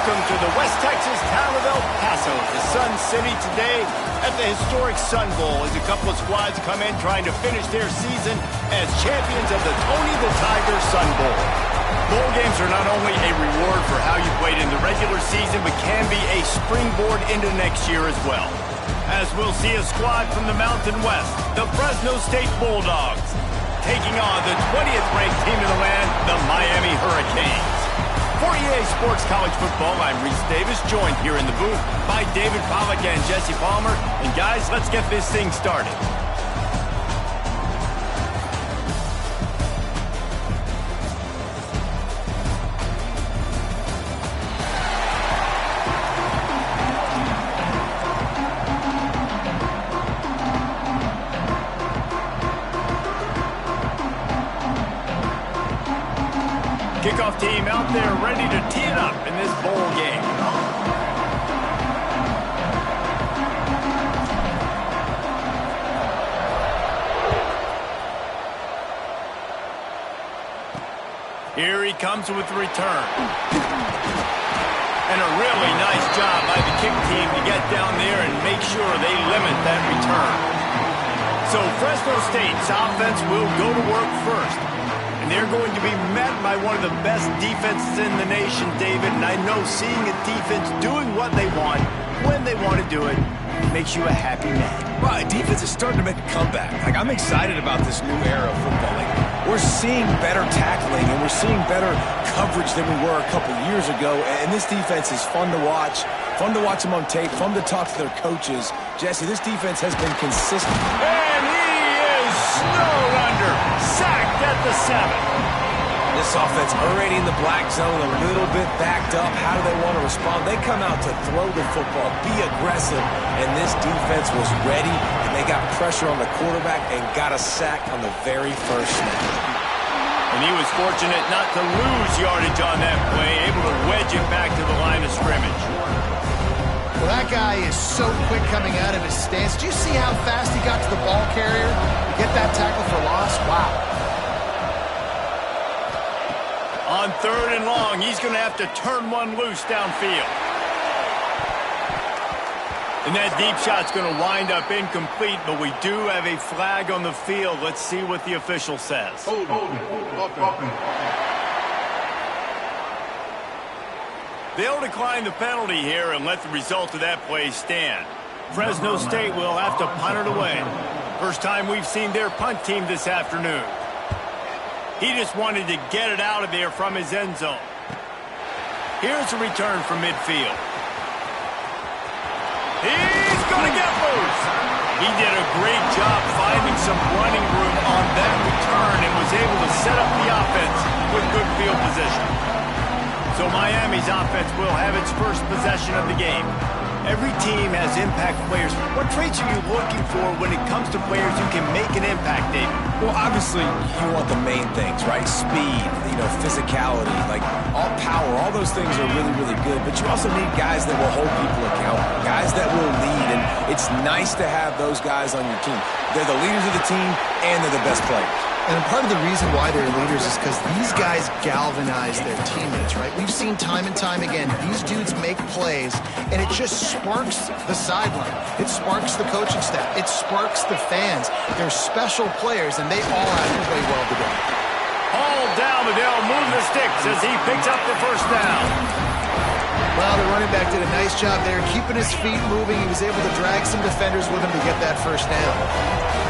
welcome to the West Texas town of El Paso, the Sun City, today at the historic Sun Bowl as a couple of squads come in trying to finish their season as champions of the Tony the Tiger Sun Bowl. Bowl games are not only a reward for how you played in the regular season, but can be a springboard into next year as well. As we'll see a squad from the Mountain West, the Fresno State Bulldogs, taking on the 20th ranked team in the land, the Miami Hurricanes. For EA Sports College Football, I'm Reese Davis, joined here in the booth by David Pollack and Jesse Palmer. And guys, let's get this thing started. Kickoff team out there ready to tee it up in this bowl game. Here he comes with the return. And a really nice job by the kick team to get down there and make sure they limit that return. So Fresno State's offense will go to work first. They're going to be met by one of the best defenses in the nation, David. And I know seeing a defense doing what they want, when they want to do it, makes you a happy man. Right, defense is starting to make a comeback. I'm excited about this new era of football. We're seeing better tackling, and we're seeing better coverage than we were a couple years ago. And this defense is fun to watch them on tape, fun to talk to their coaches. Jesse, this defense has been consistent. And he is snowed under, sacked at the 7. This offense already in the black zone, a little bit backed up. How do they want to respond? They come out to throw the football, be aggressive, and this defense was ready, and they got pressure on the quarterback and got a sack on the very first snap. And he was fortunate not to lose yardage on that play, able to wedge it back to the line of scrimmage. Well, that guy is so quick coming out of his stance. Do you see how fast he got to the ball carrier to get that tackle for loss? Wow. On 3rd and long, he's going to have to turn one loose downfield. And that deep shot's going to wind up incomplete, but we do have a flag on the field. Let's see what the official says. They'll decline the penalty here and let the result of that play stand. Fresno State will have to punt it away. First time we've seen their punt team this afternoon. He just wanted to get it out of there from his end zone. Here's a return from midfield. He's going to get loose. He did a great job finding some running room on that return and was able to set up the offense with good field position. So Miami's offense will have its first possession of the game. Every team has impact players. What traits are you looking for when it comes to players who can make an impact, David? Well, obviously, you want the main things, right? Speed, physicality, all power. All those things are really, really good. But you also need guys that will hold people accountable, guys that will lead. And it's nice to have those guys on your team. They're the leaders of the team, and they're the best players. And part of the reason why they're leaders is because these guys galvanize their teammates, right? We've seen time and time again, these dudes make plays, and it just sparks the sideline. It sparks the coaching staff. It sparks the fans. They're special players, and they all have to play well together. All down, but they'll move the sticks as he picks up the first down. Well, the running back did a nice job there, keeping his feet moving. He was able to drag some defenders with him to get that first down.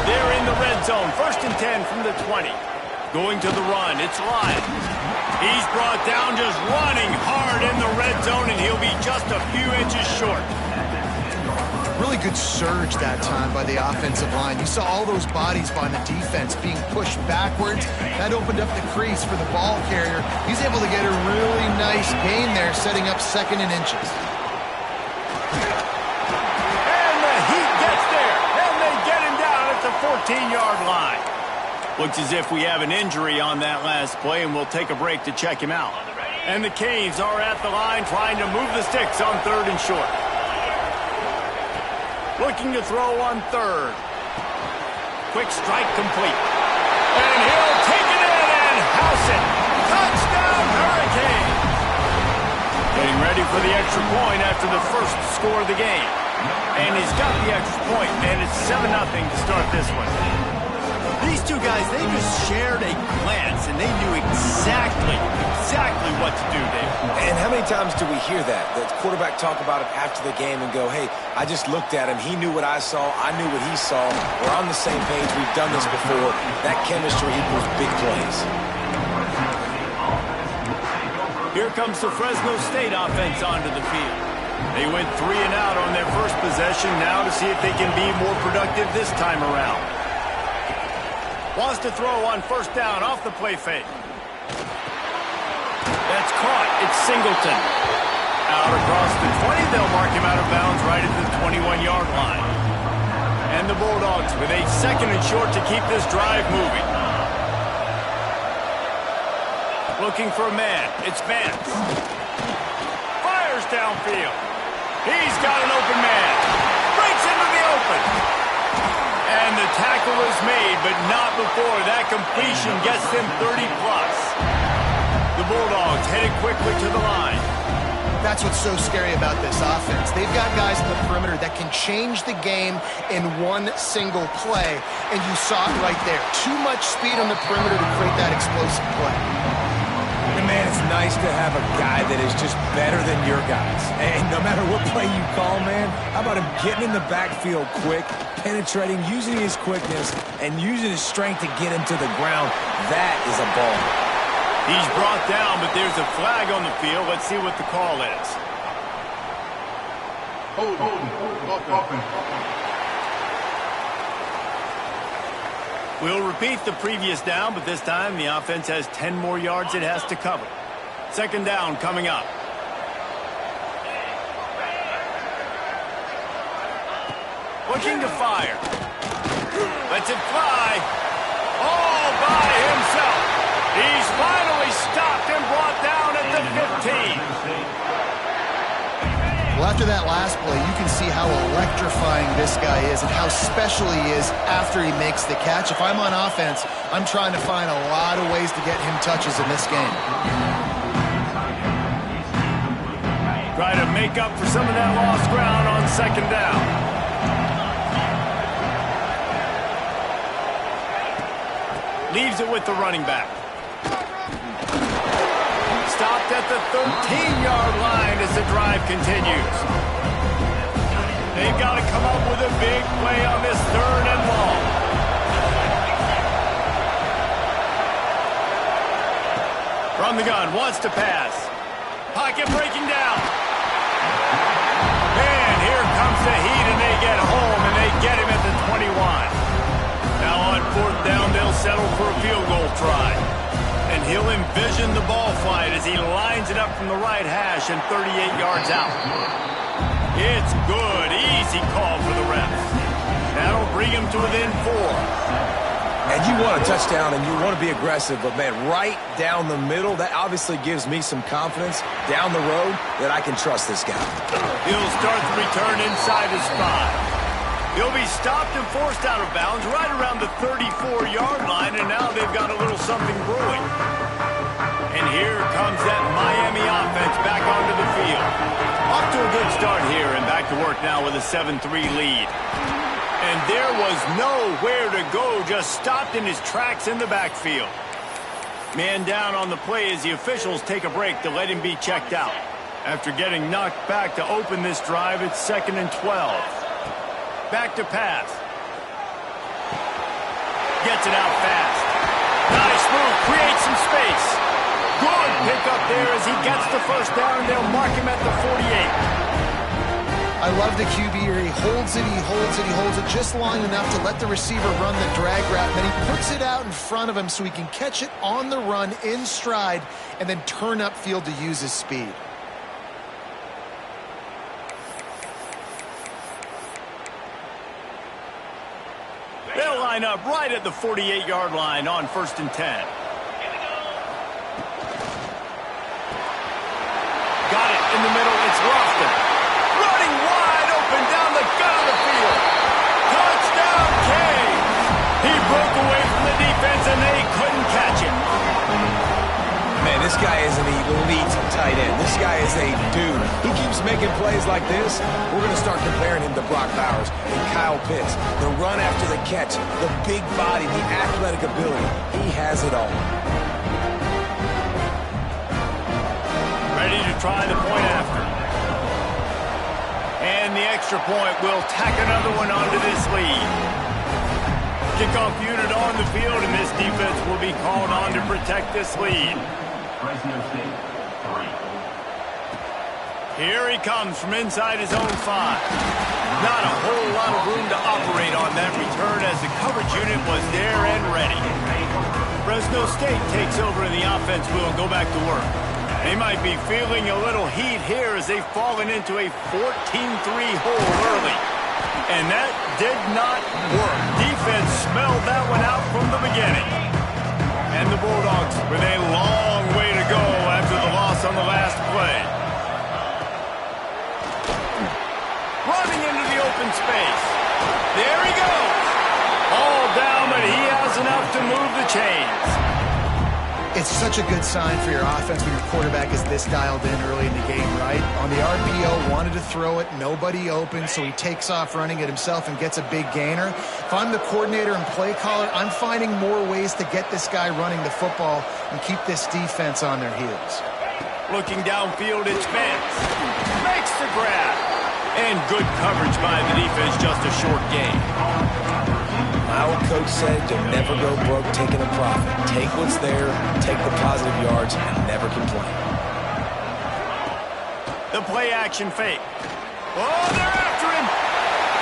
They're in the red zone, 1st and 10 from the 20. Going to the run, it's Lyon. He's brought down just running hard in the red zone, and he'll be just a few inches short. Really good surge that time by the offensive line. You saw all those bodies by the defense being pushed backwards. That opened up the crease for the ball carrier. He's able to get a really nice gain there, setting up 2nd and inches. And the heat gets there, and they get him down at the 14-yard line. Looks as if we have an injury on that last play, and we'll take a break to check him out. And the Canes are at the line trying to move the sticks on 3rd and short. Looking to throw on 3rd. Quick strike complete. And he'll take it in and house it. Touchdown, Hurricane. Getting ready ready for the extra point after the first score of the game. And he's got the extra point, and it's 7-0 to start this one. These two guys, they just shared a glance, and they knew exactly what to do, Dave. And how many times do we hear that? The quarterback talk about it after the game and go, hey, I just looked at him. He knew what I saw. I knew what he saw. We're on the same page. We've done this before. That chemistry equals big plays. Here comes the Fresno State offense onto the field. They went 3 and out on their first possession, now to see if they can be more productive this time around. Wants to throw on first down off the play fake. That's caught. It's Singleton. Out across the 20, they'll mark him out of bounds right at the 21-yard line. And the Bulldogs with a 2nd and short to keep this drive moving. Looking for a man. It's Vance. Fires downfield. He's got an open man. Breaks into the open. And the tackle is made, but not before that completion gets them 30-plus. The Bulldogs headed quickly to the line. That's what's so scary about this offense. They've got guys in the perimeter that can change the game in one single play, and you saw it right there. Too much speed on the perimeter to create that explosive play. And man, it's nice to have a guy that is just better than your guys. And no matter what play you call, man, how about him getting in the backfield quick, penetrating, using his quickness, and using his strength to get him to the ground? That is a ball. He's brought down, but there's a flag on the field. Let's see what the call is. We'll repeat the previous down, but this time the offense has 10 more yards it has to cover. 2nd down coming up. Looking to fire. Lets it fly. All by himself. He's finally stopped and brought down at the 15. Well, after that last play, you can see how electrifying this guy is and how special he is after he makes the catch. If I'm on offense, I'm trying to find a lot of ways to get him touches in this game. Try to make up for some of that lost ground on 2nd down. Leaves it with the running back. Stopped at the 13-yard line as the drive continues. They've got to come up with a big play on this 3rd and long. From the gun, wants to pass. Pocket breaking down. And here comes the heat, and they get home, and they get him at the 21. Now on 4th down, they'll settle for a field goal try. And he'll envision the ball flight as he lines it up from the right hash and 38 yards out. It's good. Easy call for the refs. That'll bring him to within 4. And you want a touchdown and you want to be aggressive, but man, right down the middle, that obviously gives me some confidence down the road that I can trust this guy. He'll start the return inside his 5. He'll be stopped and forced out of bounds right around the 34-yard line, and now they've got a little something brewing. And here comes that Miami offense back onto the field. Off to a good start here, and back to work now with a 7-3 lead. And there was nowhere to go, just stopped in his tracks in the backfield. Man down on the play as the officials take a break to let him be checked out. After getting knocked back to open this drive, it's 2nd and 12. Back to pass. Gets it out fast. Nice move. Creates some space. Good pickup there as he gets the first down. They'll mark him at the 48. I love the QB here. He holds it, he holds it, he holds it just long enough to let the receiver run the drag route. Then he puts it out in front of him so he can catch it on the run in stride and then turn upfield to use his speed. They'll line up right at the 48-yard line on 1st and 10. Got it in the middle. It's Lofton. Running wide open down the gut of the field. Touchdown, Canes. He broke away from the defense, and they couldn't catch him. Man, this guy is an elite tight end. This guy is a dude. He keeps making plays like this. We're going to start comparing him to Brock Bowers and Kyle Pitts. The run after the catch, the big body, the athletic ability. He has it all. Ready to try the point after. And the extra point will tack another one onto this lead. Kickoff unit on the field, and this defense will be called on to protect this lead. Fresno State, 3. Here he comes from inside his own 5. Not a whole lot of room to operate on that return as the coverage unit was there and ready. Fresno State takes over and the offense will go back to work. They might be feeling a little heat here as they've fallen into a 14-3 hole early. And that did not work. Defense smelled that one out from the beginning. And the Bulldogs with a long way to go after the loss on the last play. Running into the open space. There he goes. All down, but he has enough to move the chains. It's such a good sign for your offense when your quarterback is this dialed in early in the game, right? On the RPO, wanted to throw it, nobody open, so he takes off running it himself and gets a big gainer. If I'm the coordinator and play caller, I'm finding more ways to get this guy running the football and keep this defense on their heels. Looking downfield, it's Vance. Makes the grab. And good coverage by the defense, just a short game. My old coach said to never go broke taking a profit. Take what's there, take the positive yards, and never complain. The play action fake. Oh, they're after him.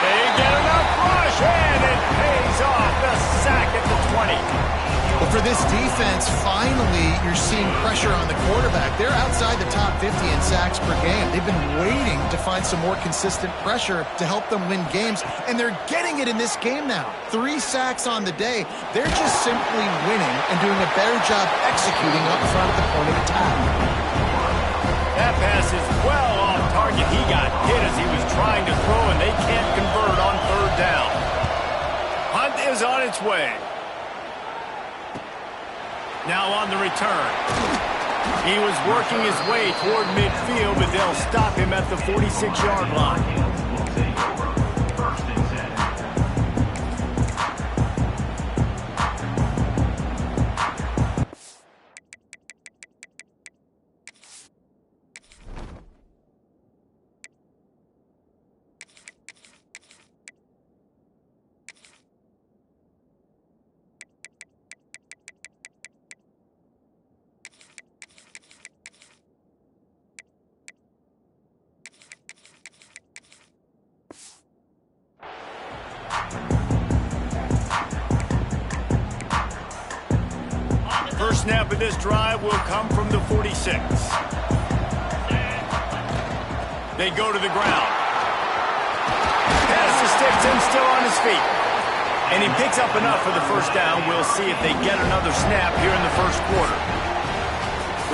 They get enough rush, and it pays off. The sack at the 20. Well, for this defense, finally, you're seeing pressure on the quarterback. They're outside the top 50 in sacks per game. They've been waiting to find some more consistent pressure to help them win games, and they're getting it in this game now. 3 sacks on the day. They're just simply winning and doing a better job executing up front at the point of attack. That pass is well off target. He got hit as he was trying to throw, and they can't convert on 3rd down. Hunt is on its way. Now on the return. He was working his way toward midfield, but they'll stop him at the 46-yard line. First snap of this drive will come from the 46. They go to the ground. Pass to Stetson, still on his feet. And he picks up enough for the first down. We'll see if they get another snap here in the first quarter.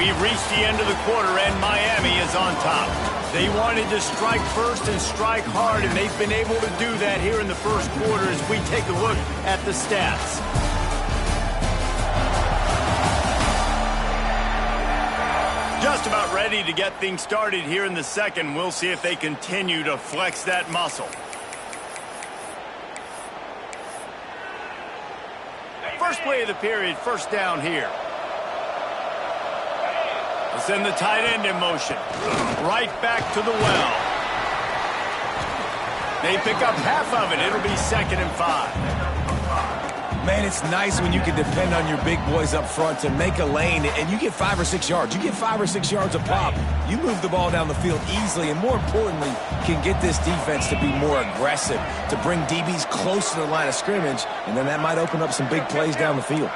We've reached the end of the quarter, and Miami is on top. They wanted to strike first and strike hard, and they've been able to do that here in the first quarter as we take a look at the stats. Just about ready to get things started here in the second. We'll see if they continue to flex that muscle. First play of the period, first down here. They'll send the tight end in motion. Right back to the well. They pick up half of it. It'll be 2nd and 5. Man, it's nice when you can depend on your big boys up front to make a lane, and you get 5 or 6 yards. You get 5 or 6 yards a pop. You move the ball down the field easily, and more importantly, can get this defense to be more aggressive, to bring DBs close to the line of scrimmage, and then that might open up some big plays down the field.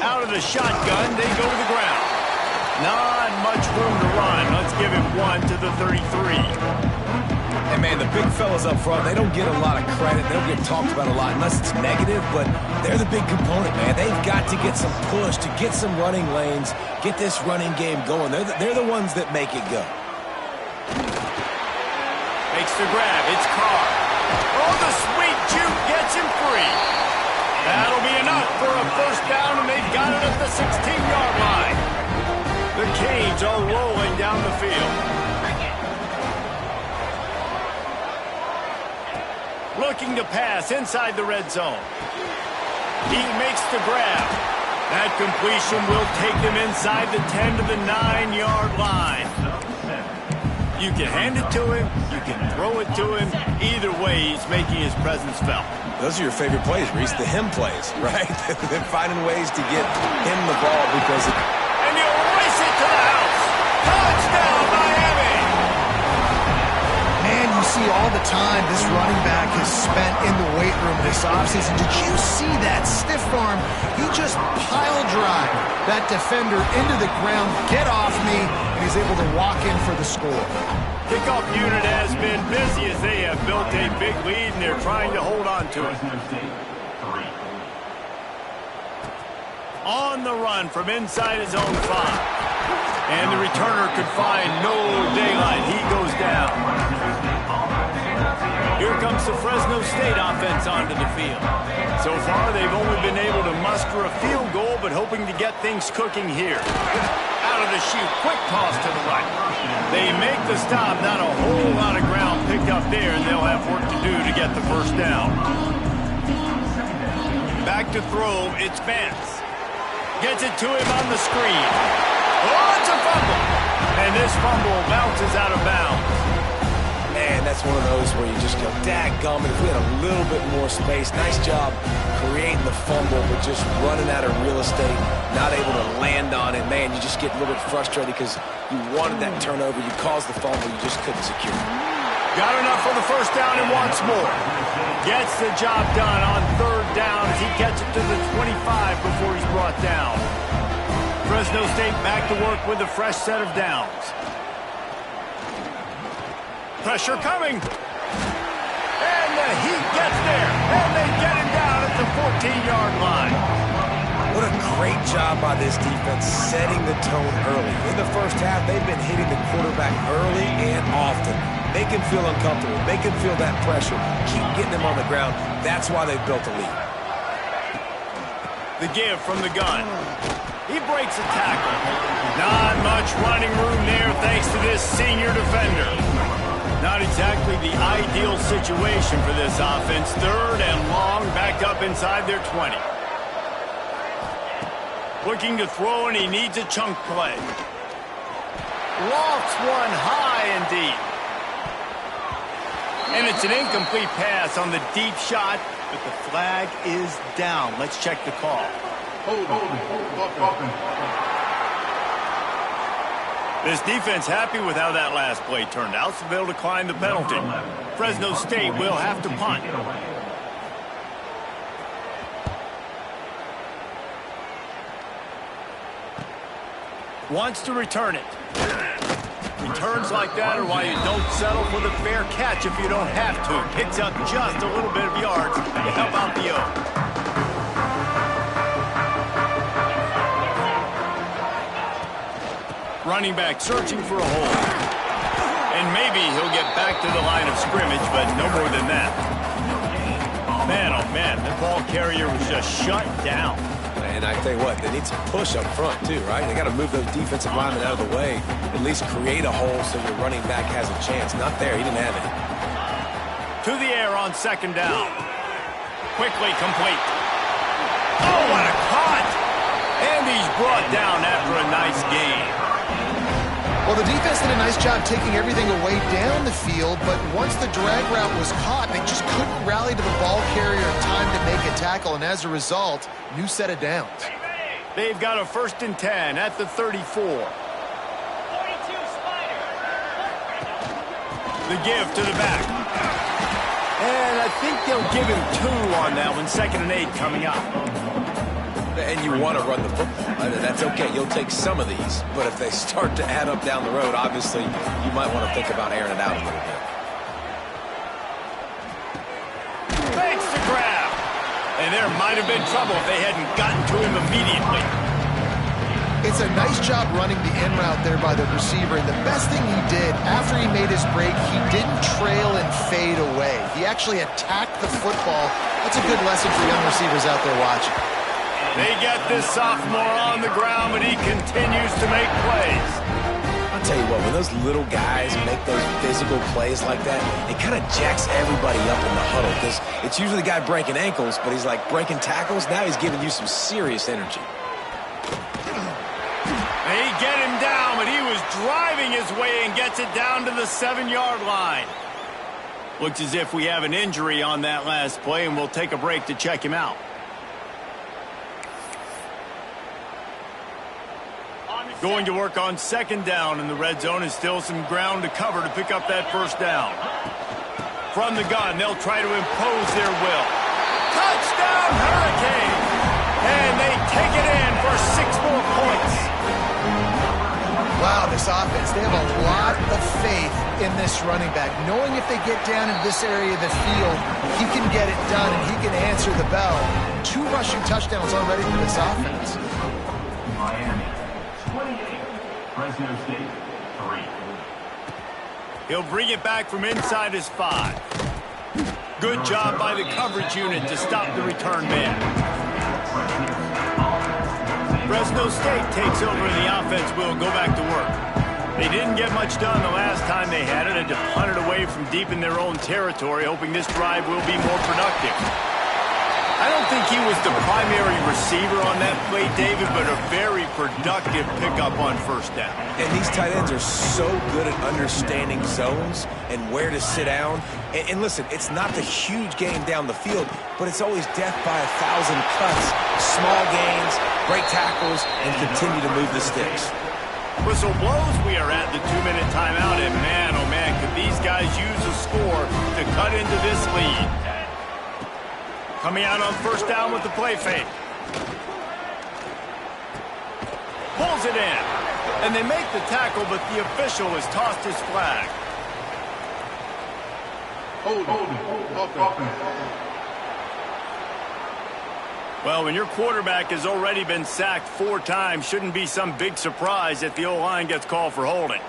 Out of the shotgun, they go to the ground. Not much room to run. Let's give him 1 to the 33. And, man, the big fellas up front, they don't get a lot of credit. They don't get talked about a lot unless it's negative, but they're the big component, man. They've got to get some push, to get some running lanes, get this running game going. They're the ones that make it go. Makes the grab. It's Carr. Oh, the sweet juke gets him free. That'll be enough for a first down, and they've got it at the 16-yard line. The Canes are rolling down the field. Looking to pass inside the red zone. He makes the grab. That completion will take them inside the 10 to the 9-yard line. You can hand it to him, you can throw it to him. Either way, he's making his presence felt. Those are your favorite plays, Reese, the him plays, right? They're finding ways to get him the ball because it... And he'll race it to the house. Touchdown, Miami! Man, you see all the time this running back has spent in the weight room this offseason. Did you see that stiff arm? He just pile drive that defender into the ground, get off me, and he's able to walk in for the score. Kickoff unit has been busy as they have built a big lead, and they're trying to hold on to it. On the run from inside his own 5. And the returner could find no daylight. He goes down. Here comes the Fresno State offense onto the field. So far, they've only been able to muster a field goal, but hoping to get things cooking here. Out of the chute, quick toss to the right. They make the stop, not a whole lot of ground picked up there, and they'll have work to do to get the first down. Back to throw, it's Vance. Gets it to him on the screen. Oh, it's a fumble. And this fumble bounces out of bounds. Man, that's one of those where you just go, dadgummit, if we had a little bit more space. Nice job creating the fumble, but just running out of real estate, not able to land on it. Man, you just get a little bit frustrated because you wanted that turnover. You caused the fumble, you just couldn't secure it. Got enough for the first down and wants more. Gets the job done on third down as he gets it to the 25 before he's brought down. Fresno State back to work with a fresh set of downs. Pressure coming. And the Heat gets there. And they get him down at the 14-yard line. What a great job by this defense setting the tone early. In the first half, they've been hitting the quarterback early and often. Make him feel uncomfortable. Make him feel that pressure. Keep getting him on the ground. That's why they've built a lead. The give from the gun. He breaks a tackle. Not much running room there thanks to this senior defender. Not exactly the ideal situation for this offense. Third and long, back up inside their 20. Looking to throw, and he needs a chunk play. Lofts one high and deep. And it's an incomplete pass on the deep shot, but the flag is down. Let's check the call. This defense happy with how that last play turned out, so they'll decline the penalty. Fresno State will have to punt. Wants to return it. Returns like that are why you don't settle for the fair catch if you don't have to. Picks up just a little bit of yards to help out the O. Running back searching for a hole. And maybe he'll get back to the line of scrimmage, but no more than that. Man, oh man, the ball carrier was just shut down. And I tell you what, they need some push up front too, right? They got to move those defensive linemen out of the way, at least create a hole so your running back has a chance. Not there, he didn't have it. To the air on second down. Quickly complete. Oh, what a cut! And he's brought down after a nice gain. Well, the defense did a nice job taking everything away down the field, but once the drag route was caught, they just couldn't rally to the ball carrier in time to make a tackle, and as a result, new set of downs. They've got a 1st and 10 at the 34. The give to the back. And I think they'll give him 2 on that one. 2nd and 8 coming up. And you want to run the football. That's okay. You'll take some of these. But if they start to add up down the road, obviously, you might want to think about airing it out a little bit. Makes the grab. And there might have been trouble if they hadn't gotten to him immediately. It's a nice job running the in route there by the receiver. And the best thing he did after he made his break, he didn't trail and fade away. He actually attacked the football. That's a good lesson for young receivers out there watching. They get this sophomore on the ground, but he continues to make plays. I'll tell you what, when those little guys make those physical plays like that, it kind of jacks everybody up in the huddle, because it's usually the guy breaking ankles, but he's like breaking tackles. Now he's giving you some serious energy. They get him down, but he was driving his way and gets it down to the 7-yard line. Looks as if we have an injury on that last play, and we'll take a break to check him out. Going to work on second down in the red zone, and still some ground to cover to pick up that first down. From the gun, they'll try to impose their will. Touchdown, Hurricane! And they take it in for 6 more points. Wow, this offense, they have a lot of faith in this running back. Knowing if they get down in this area of the field, he can get it done and he can answer the bell. 2 rushing touchdowns already for this offense. Miami, 28. Fresno State, 3. He'll bring it back from inside his 5. Good job by the coverage unit to stop the return man. Fresno State takes over and the offense will go back to work. They didn't get much done the last time they had it, and to punt it away from deep in their own territory, hoping this drive will be more productive. I don't think he was the primary receiver on that play, David, but a very productive pickup on first down. And these tight ends are so good at understanding zones and where to sit down. And listen, it's not the huge game down the field, but it's always death by 1,000 cuts, small gains, break tackles, and continue to move the sticks. Whistle blows, we are at the 2-minute timeout, and man, oh man, could these guys use a score to cut into this lead. Coming out on first down with the play fake. Pulls it in. And they make the tackle, but the official has tossed his flag. Well, when your quarterback has already been sacked 4 times, shouldn't be some big surprise if the O-line gets called for holding.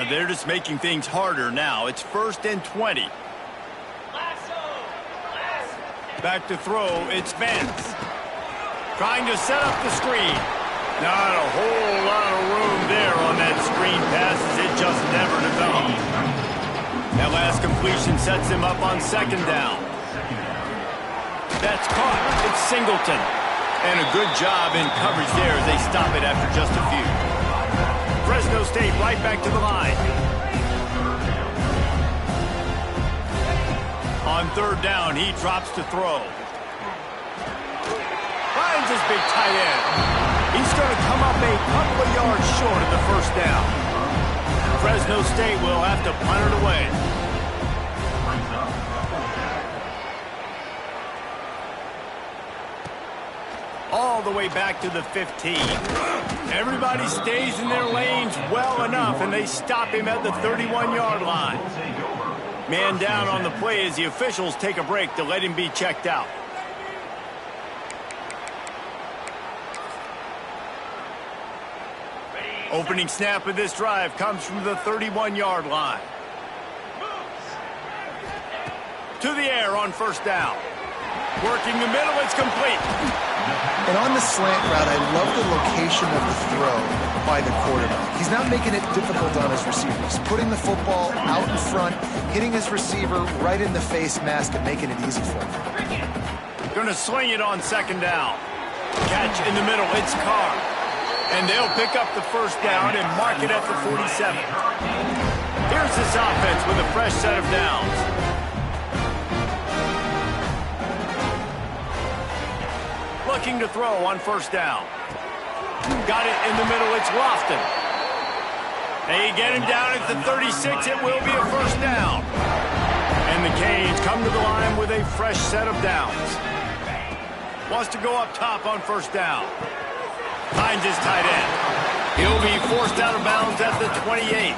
They're just making things harder now. It's 1st and 20. Back to throw, it's Vance. Trying to set up the screen. Not a whole lot of room there on that screen pass, as it just never developed. That last completion sets him up on second down. That's caught. It's Singleton. And a good job in coverage there as they stop it after just a few. Fresno State right back to the line. On third down, he drops to throw. Finds his big tight end. He's going to come up a couple of yards short of the first down. Fresno State will have to punt it away. All the way back to the 15. Everybody stays in their lanes well enough, and they stop him at the 31-yard line. Man down on the play as the officials take a break to let him be checked out. Opening snap of this drive comes from the 31-yard line. To the air on first down. Working the middle, it's complete. And on the slant route, I love the location of the throw by the quarterback. He's not making it difficult on his receiver. He's putting the football out in front, hitting his receiver right in the face mask and making it easy for him. Going to sling it on second down. Catch in the middle, it's Carr. And they'll pick up the first down and mark it at the 47. Here's this offense with a fresh set of downs. Looking to throw on first down. Got it in the middle, it's Lofton. They get him down at the 36, it will be a first down. And the Canes come to the line with a fresh set of downs. Wants to go up top on first down. Finds his tight end. He'll be forced out of bounds at the 28.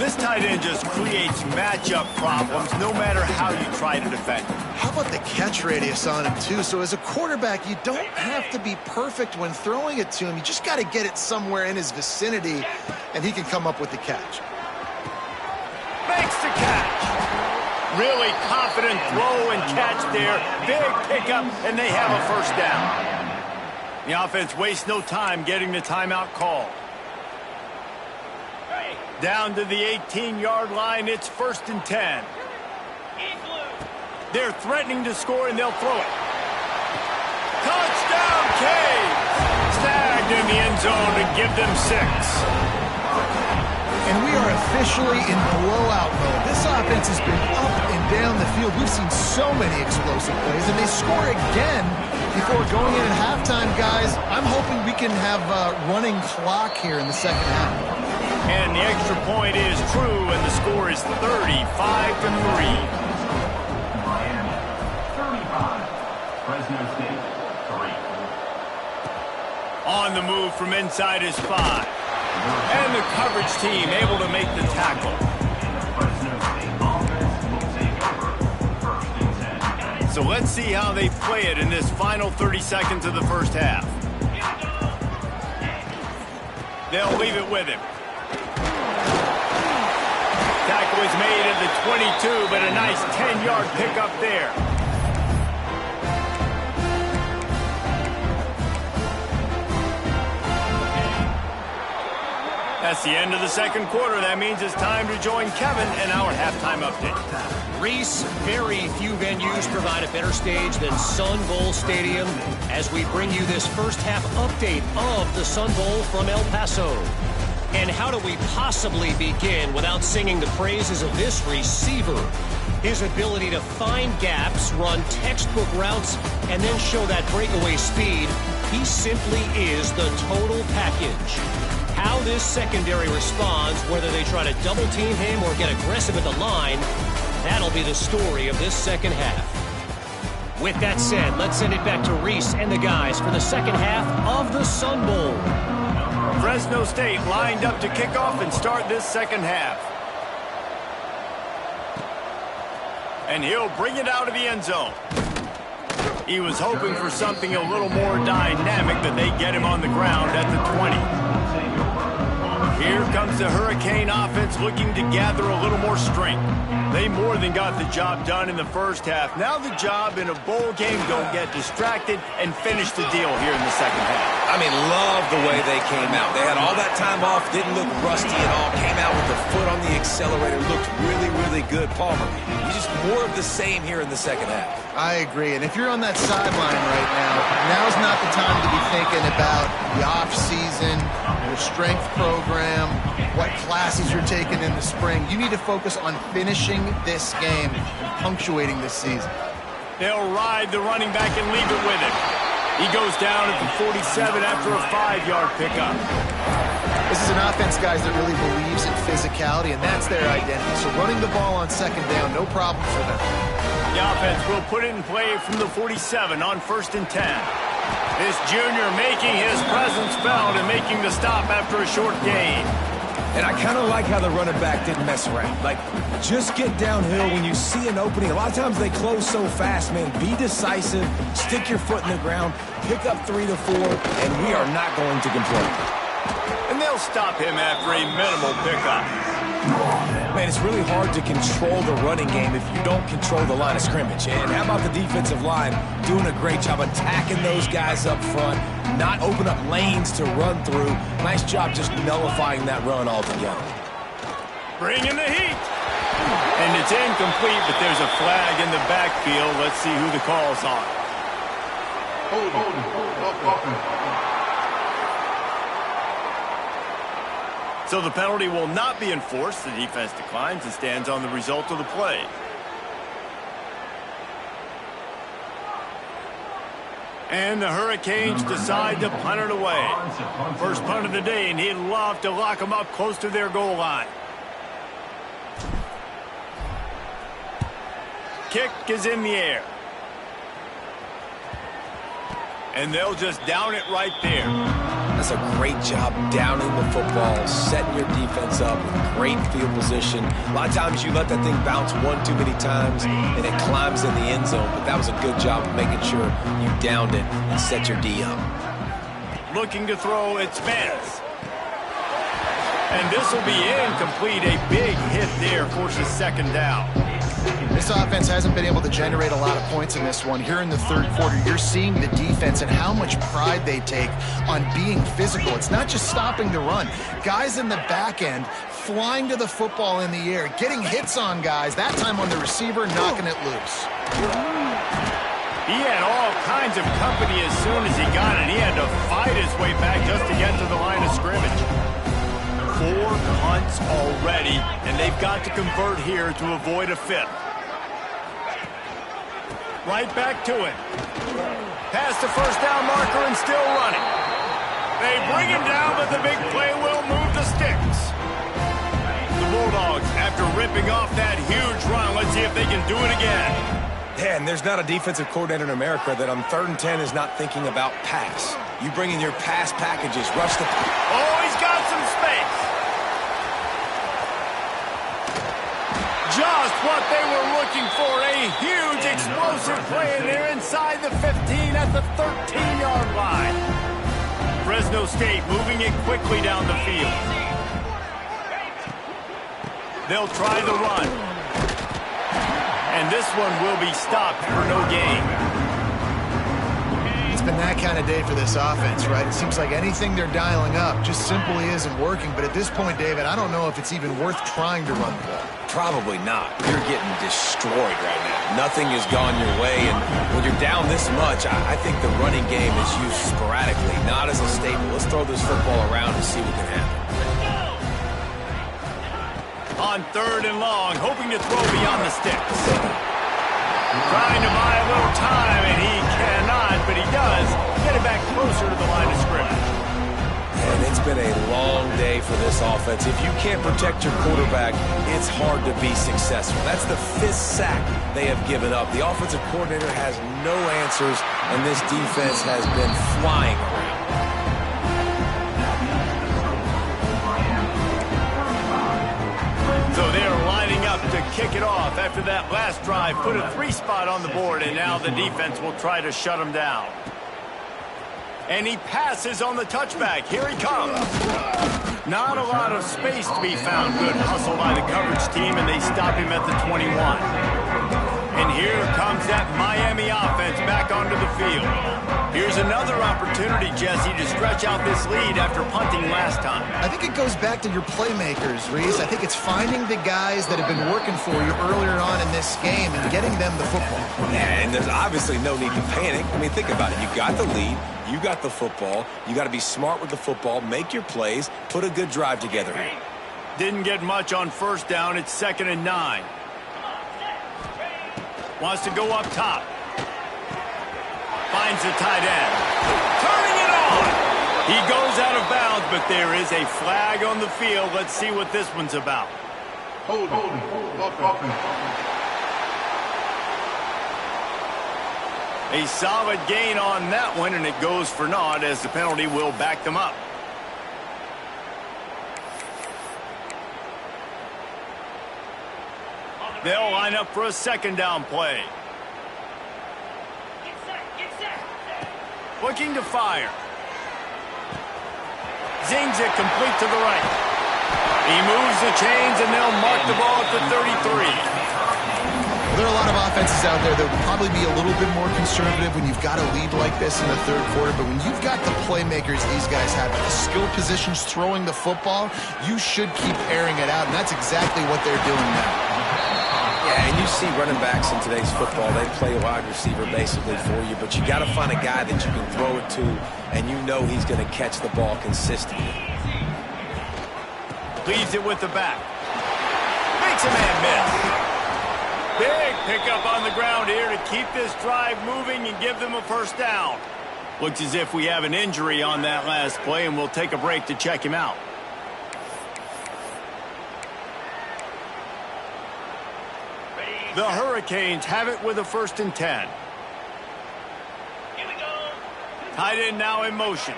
This tight end just creates matchup problems no matter how you try to defend him. How about the catch radius on him, too? So as a quarterback, you don't have to be perfect when throwing it to him. You just got to get it somewhere in his vicinity, and he can come up with the catch. Makes the catch. Really confident throw and catch there. Big pickup, and they have a first down. The offense wastes no time getting the timeout call. Down to the 18-yard line, it's 1st and 10. They're threatening to score, and they'll throw it. Touchdown, Canes! Snagged in the end zone to give them 6. And we are officially in blowout mode. This offense has been up and down the field. We've seen so many explosive plays, and they score again before going in at halftime, guys. I'm hoping we can have a running clock here in the second half. And the extra point is true, and the score is 35-3. Miami, 35. Fresno State, 3. On the move from inside is 5. And the coverage team able to make the tackle. Fresno State offense will take over 1st and 10. So let's see how they play it in this final 30 seconds of the first half. They'll leave it with him. Tackle is made at the 22, but a nice 10-yard pickup there. That's the end of the second quarter. That means it's time to join Kevin in our halftime update. Reese, very few venues provide a better stage than Sun Bowl Stadium as we bring you this first half update of the Sun Bowl from El Paso. And how do we possibly begin without singing the praises of this receiver? His ability to find gaps, run textbook routes, and then show that breakaway speed. He simply is the total package. How this secondary responds, whether they try to double team him or get aggressive at the line, that'll be the story of this second half. With that said, let's send it back to Reese and the guys for the second half of the Sun Bowl. Fresno State lined up to kick off and start this second half. And he'll bring it out of the end zone. He was hoping for something a little more dynamic, but they get him on the ground at the 20. Here comes the Hurricane offense looking to gather a little more strength. They more than got the job done in the first half. Now the job in a bowl game, don't get distracted and finish the deal here in the second half. I mean, love the way they came out. They had all that time off, didn't look rusty at all, came out with the foot on the accelerator, looked really, really good. Palmer, you just more of the same here in the second half. I agree, and if you're on that sideline right now, now's not the time to be thinking about the off-season, your strength program, what classes you're taking in the spring. You need to focus on finishing this game and punctuating this season. They'll ride the running back and leave it with him. He goes down at the 47 after a 5-yard pickup. This is an offense, guys, that really believes in physicality, and that's their identity. So running the ball on second down, no problem for them. The offense will put it in play from the 47 on 1st and 10. This junior making his presence felt and making the stop after a short gain. And I kind of like how the running back didn't mess around. Like, just get downhill when you see an opening. A lot of times they close so fast, man. Be decisive, stick your foot in the ground, pick up 3 to 4, and we are not going to complain. And they'll stop him after a minimal pickup. Man, it's really hard to control the running game if you don't control the line of scrimmage. And how about the defensive line doing a great job attacking those guys up front, not open up lanes to run through. Nice job just nullifying that run altogether. Bringing the heat. And it's incomplete, but there's a flag in the backfield. Let's see who the call's on. So the penalty will not be enforced. The defense declines and stands on the result of the play. And the Hurricanes decide to punt it away. First punt of the day, and he'd love to lock them up close to their goal line. Kick is in the air. And they'll just down it right there. That's a great job downing the football, setting your defense up with great field position. A lot of times you let that thing bounce one too many times and it climbs in the end zone, but that was a good job of making sure you downed it and set your D up. Looking to throw, it's Vance. And this will be incomplete. A big hit there forces second down. This offense hasn't been able to generate a lot of points in this one. Here in the third quarter, you're seeing the defense and how much pride they take on being physical. It's not just stopping the run. Guys in the back end flying to the football in the air, getting hits on guys, that time on the receiver, knocking it loose. He had all kinds of company as soon as he got it. He had to fight his way back just to get to the line of scrimmage. 4 punts already, and they've got to convert here to avoid a fifth. Right back to it. Past the first down marker and still running. They bring him down, but the big play will move the sticks. The Bulldogs, after ripping off that huge run, let's see if they can do it again. Yeah, and there's not a defensive coordinator in America that on 3rd and 10 is not thinking about pass. You bring in your pass packages, rush the... Oh, he's got some space. Just what they were looking for, a huge explosive play, and they're inside the 15 at the 13-yard line. Fresno State moving it quickly down the field. They'll try the run. And this one will be stopped for no gain. It's been that kind of day for this offense, right? It seems like anything they're dialing up just simply isn't working. But at this point, David, I don't know if it's even worth trying to run the ball. Probably not. You're getting destroyed right now. Nothing has gone your way, and when you're down this much, I think the running game is used sporadically, not as a staple. Let's throw this football around and see what can happen. On 3rd and long, hoping to throw beyond the sticks. Trying to buy a little time, and he cannot, but he does get it back closer to the line of scrimmage. And it's been a long day for this offense. If you can't protect your quarterback, it's hard to be successful. That's the 5th sack they have given up. The offensive coordinator has no answers, and this defense has been flying around. So they're lining up to kick it off after that last drive. Put a 3 spot on the board, and now the defense will try to shut him down. And he passes on the touchback. Here he comes. Not a lot of space to be found. Good hustle by the coverage team, and they stop him at the 21. And here comes that Miami offense back onto the field. Here's another opportunity, Jesse, to stretch out this lead after punting last time. I think it goes back to your playmakers, Reese. I think it's finding the guys that have been working for you earlier on in this game and getting them the football. Yeah, and there's obviously no need to panic. I mean, think about it. You got the lead. You got the football. You got to be smart with the football, make your plays, put a good drive together here. Didn't get much on 1st down. It's 2nd and 9. Wants to go up top. Finds the tight end. Turning it on. He goes out of bounds, but there is a flag on the field. Let's see what this one's about. Hold. A solid gain on that one, and it goes for naught as the penalty will back them up. They'll line up for a 2nd down play. Looking to fire. Zings it complete to the right. He moves the chains, and they'll mark the ball at the 33. There are a lot of offenses out there that would probably be a little bit more conservative when you've got a lead like this in the 3rd quarter, but when you've got the playmakers these guys have at the skill positions throwing the football, you should keep airing it out, and that's exactly what they're doing now. Yeah, and you see running backs in today's football, they play wide receiver basically for you, but you got to find a guy that you can throw it to, and you know he's going to catch the ball consistently. Leaves it with the back. Makes a man miss. Big pickup on the ground here to keep this drive moving and give them a 1st down. Looks as if we have an injury on that last play, and we'll take a break to check him out. The Hurricanes have it with a 1st and 10. Tight end now in motion.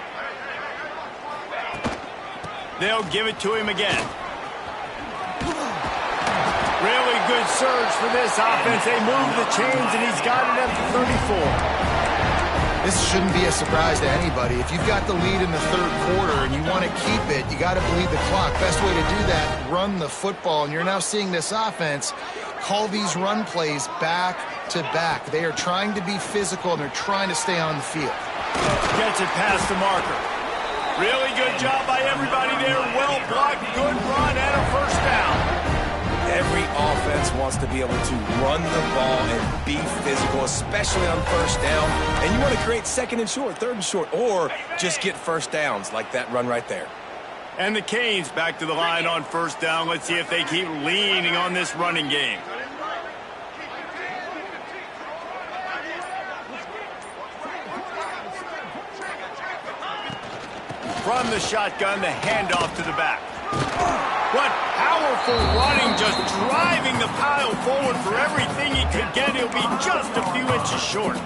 They'll give it to him again. Really good surge for this offense. They move the chains, and he's got it at the 34. This shouldn't be a surprise to anybody. If you've got the lead in the third quarter and you want to keep it, you got to bleed the clock. Best way to do that, run the football. And you're now seeing this offense call these run plays back to back. They are trying to be physical, and they're trying to stay on the field. Gets it past the marker. Really good job by everybody there. Well blocked, good run, and a first down. Every offense wants to be able to run the ball and be physical, especially on first down. And you want to create second and short, third and short, or just get first downs like that run right there. And the Canes back to the line on first down. Let's see if they keep leaning on this running game. From the shotgun, the handoff to the back. What powerful running, just driving the pile forward for everything he could get. He'll be just a few inches short.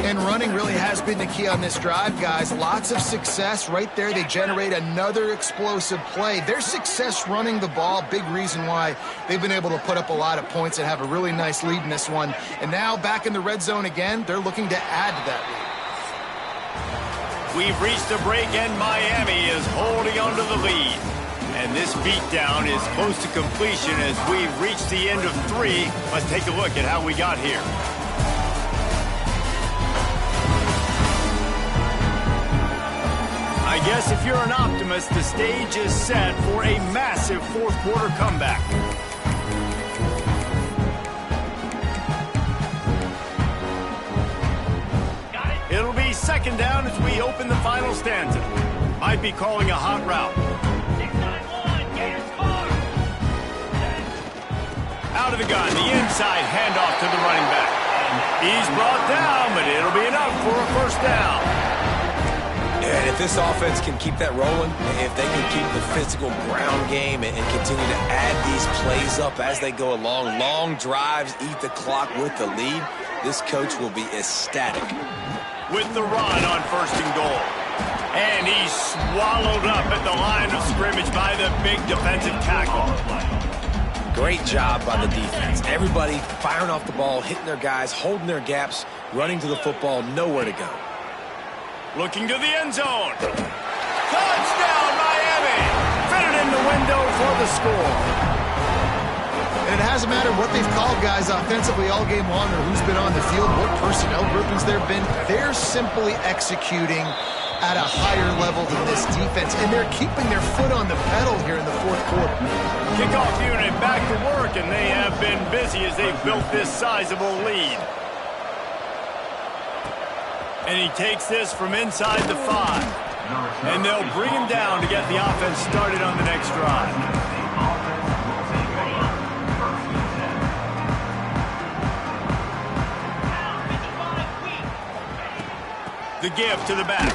And running really has been the key on this drive, guys. Lots of success right there. They generate another explosive play. Their success running the ball, big reason why they've been able to put up a lot of points and have a really nice lead in this one. And now back in the red zone again, they're looking to add to that lead. We've reached a break, and Miami is holding on to the lead. And this beatdown is close to completion as we reach the end of 3. Let's take a look at how we got here. I guess if you're an optimist, the stage is set for a massive fourth quarter comeback. It'll be second down as we open the final stanza. Might be calling a hot route. Out of the gun, the inside handoff to the running back. He's brought down, but it'll be enough for a first down. And if this offense can keep that rolling, if they can keep the physical ground game and continue to add these plays up as they go along, long drives, eat the clock with the lead, this coach will be ecstatic. With the run on first and goal. And he's swallowed up at the line of scrimmage by the big defensive tackle. Great job by the defense. Everybody firing off the ball, hitting their guys, holding their gaps, running to the football, nowhere to go. Looking to the end zone. Touchdown, Miami! Fitted in the window for the score. And it hasn't mattered what they've called guys offensively all game long or who's been on the field, what personnel groupings there have been. They're simply executing at a higher level than this defense, and they're keeping their foot on the pedal here in the fourth quarter. Kickoff unit back to work, and they have been busy as they've built this sizable lead. And he takes this from inside the 5. And they'll bring him down to get the offense started on the next drive. The give to the back.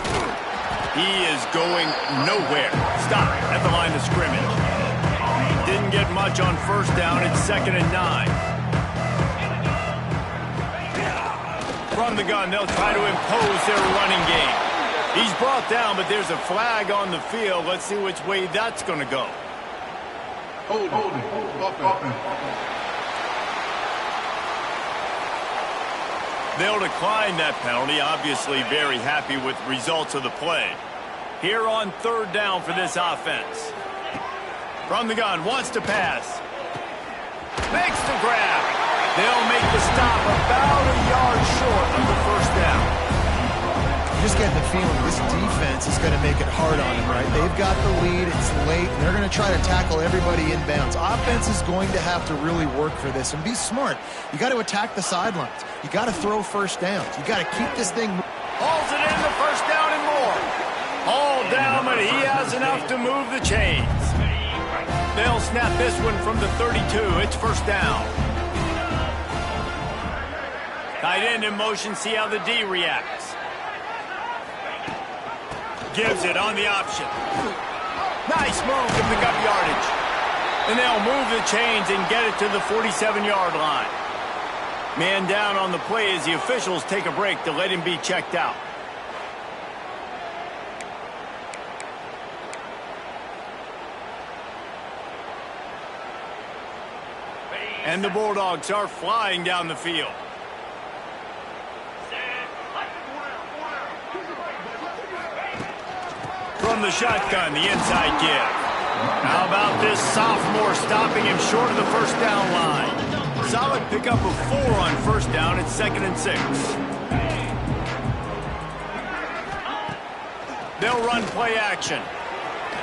He is going nowhere. Stop at the line of scrimmage. Didn't get much on first down. It's 2nd and 9. From the gun, they'll try to impose their running game. He's brought down, but there's a flag on the field. Let's see which way that's going to go. Hold it. They'll decline that penalty, obviously very happy with results of the play. Here on third down for this offense. From the gun, wants to pass. Makes the grab. They'll make the stop about a yard short of the first down. You just get the feeling this defense is going to make it hard on them, right? They've got the lead, it's late, and they're going to try to tackle everybody inbounds. Offense is going to have to really work for this and be smart. You got to attack the sidelines. You got to throw first downs. You got to keep this thing moving. Hauls it in the first down and more. All down, but he has enough to move the chains. They'll snap this one from the 32. It's first down. Tight end in motion, see how the D reacts. Gives it on the option. Nice move to pick up yardage. And they'll move the chains and get it to the 47-yard line. Man down on the play as the officials take a break to let him be checked out. And the Bulldogs are flying down the field. From the shotgun, the inside give. How about this sophomore stopping him short of the first down line? Solid pickup of 4 on first down. It's 2nd and 6. They'll run play action.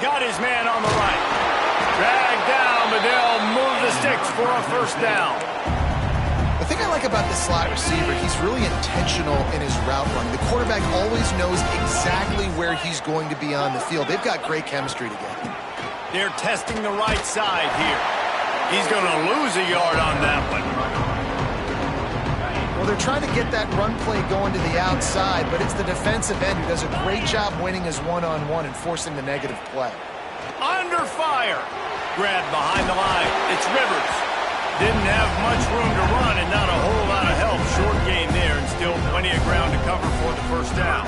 Got his man on the right. Dragged down, but they'll move the sticks for a first down. The thing I like about this slot receiver, he's really intentional in his route running. The quarterback always knows exactly where he's going to be on the field. They've got great chemistry together. They're testing the right side here. He's going to lose a yard on that one. Well, they're trying to get that run play going to the outside, but it's the defensive end who does a great job winning his one-on-one and forcing the negative play. Under fire. Grab behind the line. It's Rivers. Didn't have much room to run and not a whole lot of help. Short gain there and still plenty of ground to cover for the first down.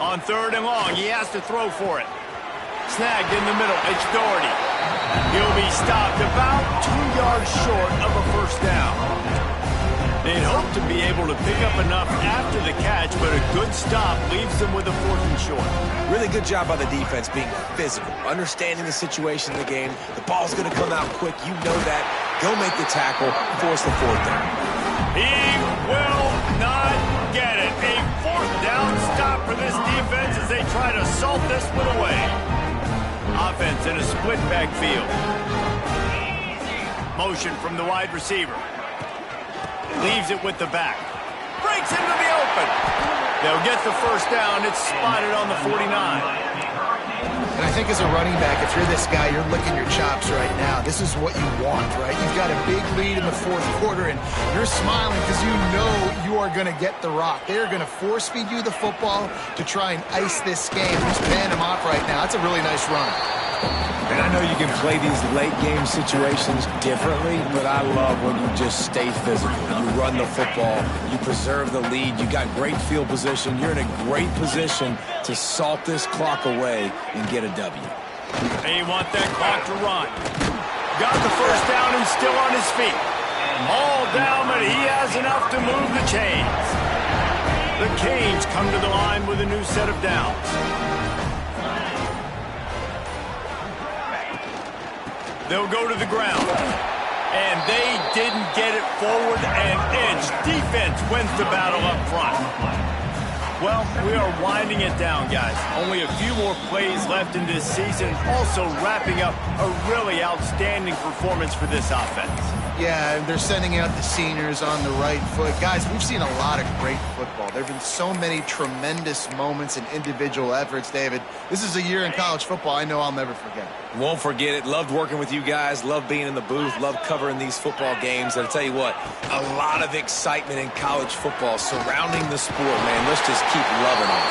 On 3rd and long, he has to throw for it. Snagged in the middle. It's Doherty. He'll be stopped about 2 yards short of a first down. They'd hope to be able to pick up enough after the catch, but a good stop leaves them with a 4th and short. Really good job by the defense being physical, understanding the situation in the game. The ball's going to come out quick. You know that. Go make the tackle, force the 4th down. He will not get it. A 4th down stop for this defense as they try to salt this one away. Offense in a split backfield. Motion from the wide receiver. Leaves it with the back. Breaks into the open. They'll get the first down. It's spotted on the 49. And I think as a running back, if you're this guy, you're licking your chops right now. This is what you want, right? You've got a big lead in the 4th quarter, and you're smiling because you know you are going to get the rock. They're going to force feed you the football to try and ice this game. Just paying them off right now. That's a really nice run. And I know you can play these late-game situations differently, but I love when you just stay physical. You run the football. You preserve the lead. You got great field position. You're in a great position to salt this clock away and get a W. They want that clock to run. Got the first down and still on his feet. All down, but he has enough to move the chains. The Canes come to the line with a new set of downs. They'll go to the ground. And they didn't get it forward an inch. Defense wins the battle up front. Well, we are winding it down, guys. Only a few more plays left in this season. Also wrapping up a really outstanding performance for this offense. Yeah, they're sending out the seniors on the right foot. Guys, we've seen a lot of great football. There have been so many tremendous moments and individual efforts, David. This is a year in college football I know I'll never forget. Won't forget it. Loved working with you guys. Loved being in the booth. Loved covering these football games. And I'll tell you what, a lot of excitement in college football surrounding the sport, man. Let's just keep loving it.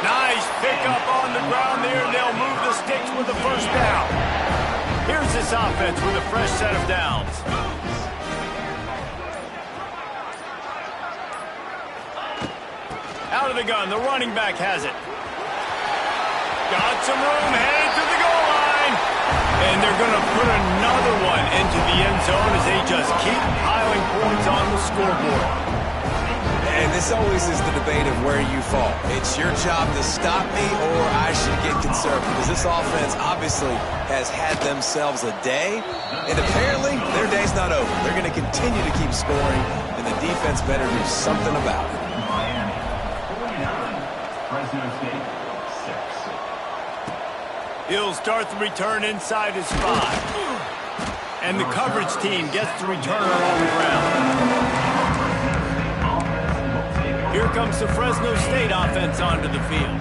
Nice pickup on the ground there. They'll move the sticks with the first down. Here's this offense with a fresh set of downs. Out of the gun, the running back has it. Got some room, headed to the goal line. And they're going to put another one into the end zone as they just keep piling points on the scoreboard. And this always is the debate of where you fall. It's your job to stop me or I should get concerned because this offense obviously has had themselves a day, and apparently their day's not over. They're going to continue to keep scoring, and the defense better do something about it. Miami, 49. Fresno State, 6. He'll start the return inside his 5. And the coverage team gets the returner on the ground. Here comes the Fresno State offense onto the field.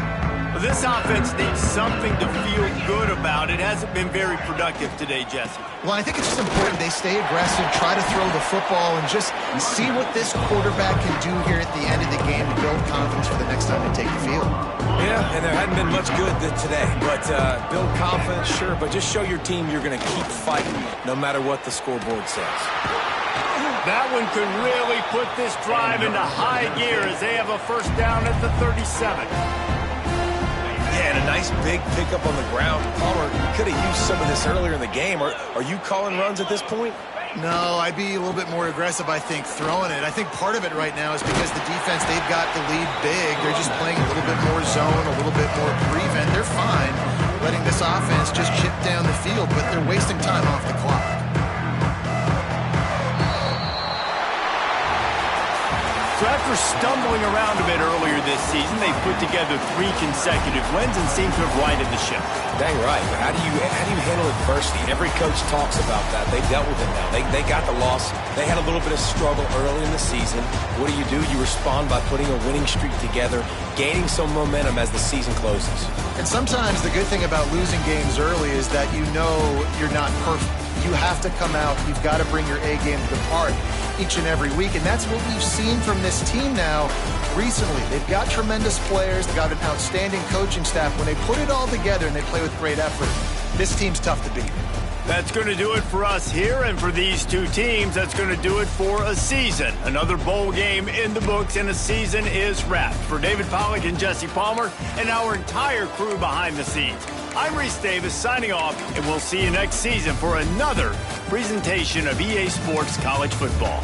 This offense needs something to feel good about. It hasn't been very productive today, Jesse. Well, I think it's just important they stay aggressive, try to throw the football, and just see what this quarterback can do here at the end of the game to build confidence for the next time they take the field. Yeah, and there hadn't been much good today. But build confidence, sure, but just show your team you're going to keep fighting no matter what the scoreboard says. That one could really put this drive into high gear as they have a first down at the 37. Yeah, and a nice big pickup on the ground. Palmer could have used some of this earlier in the game. Are you calling runs at this point? No, I'd be a little bit more aggressive, I think, throwing it. I think part of it right now is because the defense, they've got the lead big. They're just playing a little bit more zone, a little bit more prevent. They're fine letting this offense just chip down the field, but they're wasting time off the clock. So after stumbling around a bit earlier this season, they put together 3 consecutive wins and seem to have righted the ship. Dang right, but how do you handle adversity? Every coach talks about that. They dealt with it now. They got the loss. They had a little bit of struggle early in the season. What do? You respond by putting a winning streak together, gaining some momentum as the season closes. And sometimes the good thing about losing games early is that you know you're not perfect. You have to come out. You've got to bring your A game to the park each and every week, and that's what we've seen from this team now recently. They've got tremendous players. They've got an outstanding coaching staff. When they put it all together and they play with great effort, this team's tough to beat. That's going to do it for us here, and for these two teams, that's going to do it for a season. Another bowl game in the books, and a season is wrapped. For David Pollack and Jesse Palmer, and our entire crew behind the scenes, I'm Reese Davis signing off, and we'll see you next season for another presentation of EA Sports College Football.